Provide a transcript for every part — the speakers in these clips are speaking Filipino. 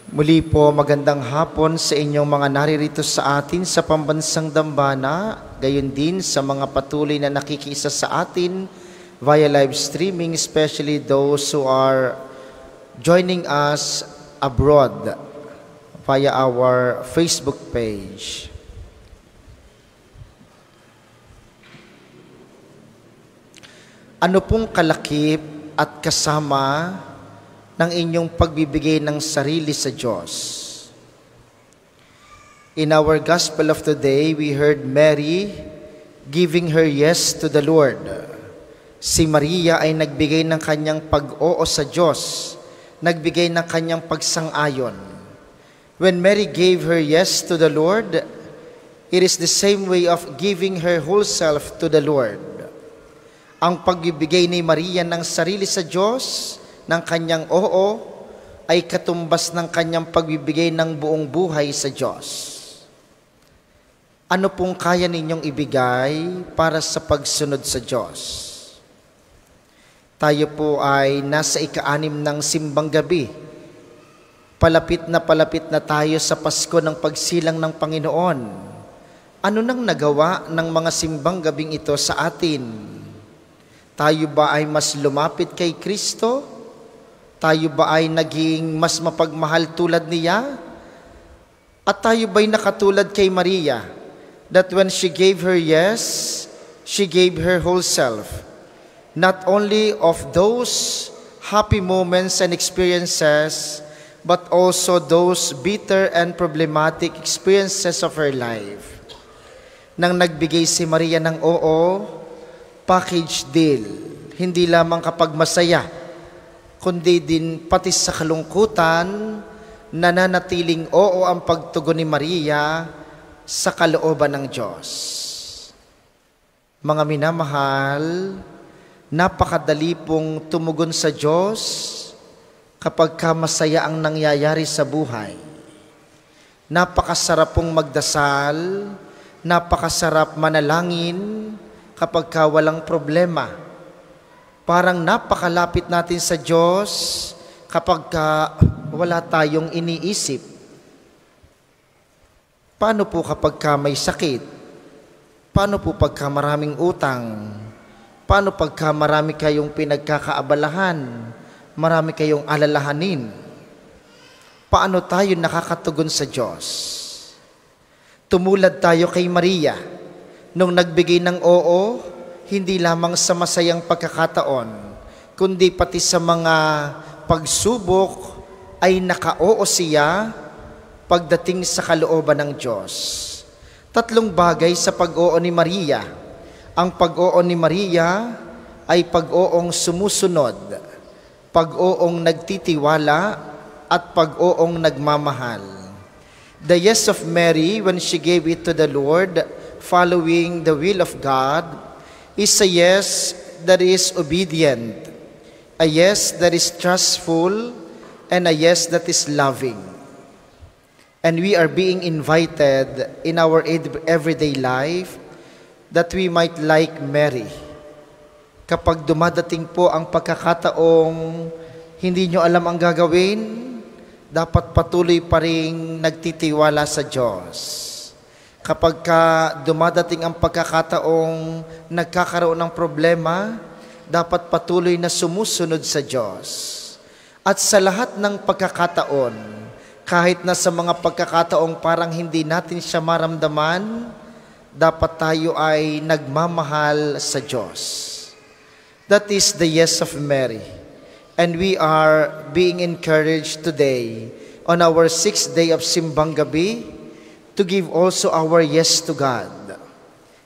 Muli po, magandang hapon sa inyong mga naririto sa atin sa pambansang dambana, gayon din sa mga patuloy na nakikiisa sa atin via live streaming, especially those who are joining us abroad via our Facebook page. Ano pong kalakip at kasama ng inyong pagbibigay ng sarili sa Diyos? In our gospel of today, we heard Mary giving her yes to the Lord. Si Maria ay nagbigay ng kanyang pag-oo sa Diyos, nagbigay ng kanyang pagsang-ayon. When Mary gave her yes to the Lord, it is the same way of giving her whole self to the Lord. Ang pagbibigay ni Maria ng sarili sa Diyos, ng kanyang oo, ay katumbas ng kanyang pagbibigay ng buong buhay sa Diyos. Ano pong kaya ninyong ibigay para sa pagsunod sa Diyos? Tayo po ay nasa ika-6 ng simbang gabi. Palapit na tayo sa Pasko ng pagsilang ng Panginoon. Ano nang nagawa ng mga simbang gabing ito sa atin? Tayo ba ay mas lumapit kay Kristo? Tayo ba ay naging mas mapagmahal tulad niya? At tayo ba'y nakatulad kay Maria, that when she gave her yes, she gave her whole self, not only of those happy moments and experiences, but also those bitter and problematic experiences of her life. Nang nagbigay si Maria ng oo, package deal, hindi lamang kapag masaya, kundi din pati sa kalungkutan, nananatiling oo ang pagtugon ni Maria sa kalooban ng Diyos. Mga minamahal, napakadali pong tumugon sa Diyos kapag masaya ang nangyayari sa buhay. Napakasarap pong magdasal, napakasarap manalangin kapag walang problema. Parang napakalapit natin sa Diyos kapag wala tayong iniisip. Paano po kapag may sakit? Paano po pagka maraming utang? Paano pagka marami kayong pinagkakaabalahan? Marami kayong alalahanin? Paano tayo nakakatugon sa Diyos? Tumulad tayo kay Maria nung nagbigay ng oo, hindi lamang sa masayang pagkakataon, kundi pati sa mga pagsubok ay naka-oo siya pagdating sa kalooban ng Diyos. 3 bagay sa pag-oo ni Maria. Ang pag-oo ni Maria ay pag-oong sumusunod, pag-oong nagtitiwala, at pag-oong nagmamahal. The yes of Mary when she gave it to the Lord, following the will of God, is a yes that is obedient, a yes that is trustful, and a yes that is loving. And we are being invited in our everyday life that we might like Mary. Kapag dumadating po ang pagkakataong hindi nyo alam ang gagawin, dapat patuloy pa rin nagtitiwala sa Diyos. Kapag dumadating ang pagkakataong nagkakaroon ng problema, dapat patuloy na sumusunod sa Diyos. At sa lahat ng pagkakataon, kahit na sa mga pagkakataong parang hindi natin siya maramdaman, dapat tayo ay nagmamahal sa Diyos. That is the yes of Mary. And we are being encouraged today on our 6th day of Simbang Gabi to give also our yes to God.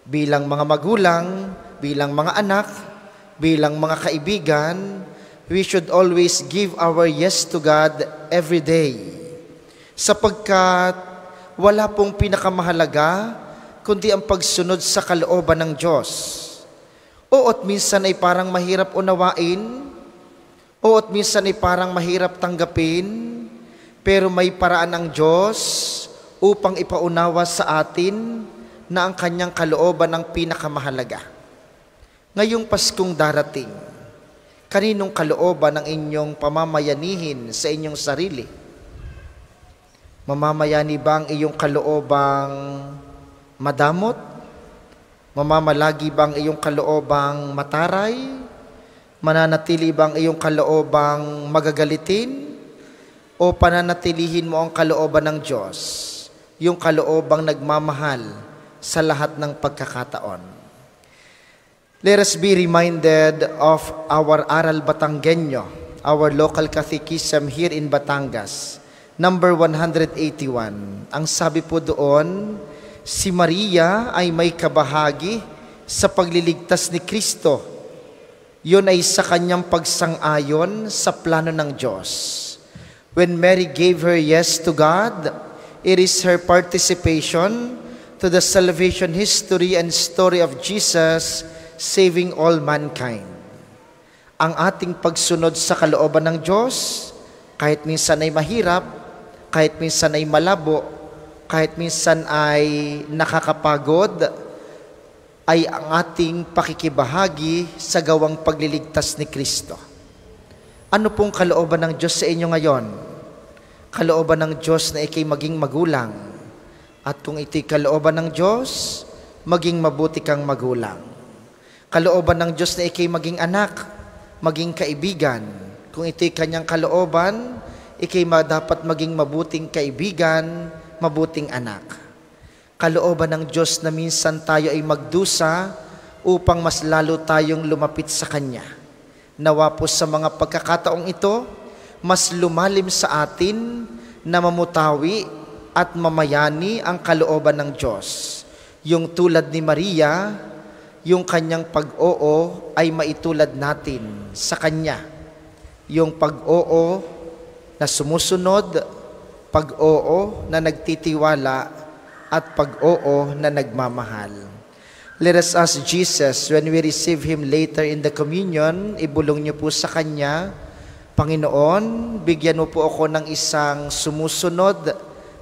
Bilang mga magulang, bilang mga anak, bilang mga kaibigan, we should always give our yes to God every day. Sapagkat wala pong pinakamahalaga kundi ang pagsunod sa kalooban ng Diyos. At minsan ay parang mahirap unawain, at minsan ay parang mahirap tanggapin, pero may paraan ng Diyos upang ipaunawa sa atin na ang kanyang kalooban ang pinakamahalaga. Ngayong Paskong darating, kaninong kalooban ang inyong pamamayanihin sa inyong sarili? Mamamayani ba ang iyong kaloobang madamot? Mamamalagi ba ang iyong kaloobang mataray? Mananatili ba ang iyong kaloobang magagalitin? O pananatilihin mo ang kalooban ng Diyos, yung kaloobang nagmamahal sa lahat ng pagkakataon? Let us be reminded of our Aral Batanggenyo, our local catechism here in Batangas, number 181. Ang sabi po doon, si Maria ay may kabahagi sa pagliligtas ni Kristo. Yun ay sa kanyang pagsang-ayon sa plano ng Diyos. When Mary gave her yes to God, it is her participation to the salvation history and story of Jesus saving all mankind. Ang ating pagsunod sa kalooban ng Diyos, kahit minsan ay mahirap, kahit minsan ay malabo, kahit minsan ay nakakapagod, ay ang ating pakikibahagi sa gawang pagliligtas ni Kristo. Ano pong kalooban ng Diyos sa inyo ngayon? Kalooban ng Diyos na ikay maging magulang. At kung ito'y kalooban ng Diyos, maging mabuti kang magulang. Kalooban ng Diyos na ikay maging anak, maging kaibigan. Kung ito'y kanyang kalooban, ikay dapat maging mabuting kaibigan, mabuting anak. Kalooban ng Diyos na minsan tayo ay magdusa upang mas lalo tayong lumapit sa Kanya. Nawa po sa mga pagkakataong ito, mas lumalim sa atin na mamutawi at mamayani ang kalooban ng Diyos. Yung tulad ni Maria, yung kanyang pag-oo ay maitulad natin sa Kanya. Yung pag-oo na sumusunod, pag-oo na nagtitiwala, at pag-oo na nagmamahal. Let us ask Jesus when we receive Him later in the communion, ibulong niyo po sa Kanya, Panginoon, bigyan mo po ako ng isang sumusunod,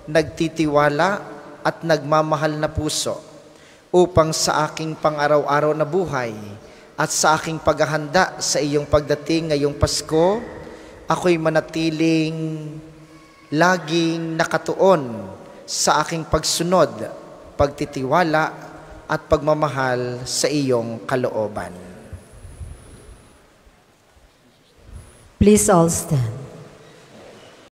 nagtitiwala, at nagmamahal na puso, upang sa aking pang-araw-araw na buhay at sa aking paghahanda sa iyong pagdating ngayong Pasko, ako'y manatiling laging nakatuon sa aking pagsunod, pagtitiwala at pagmamahal sa iyong kalooban. Please all stand.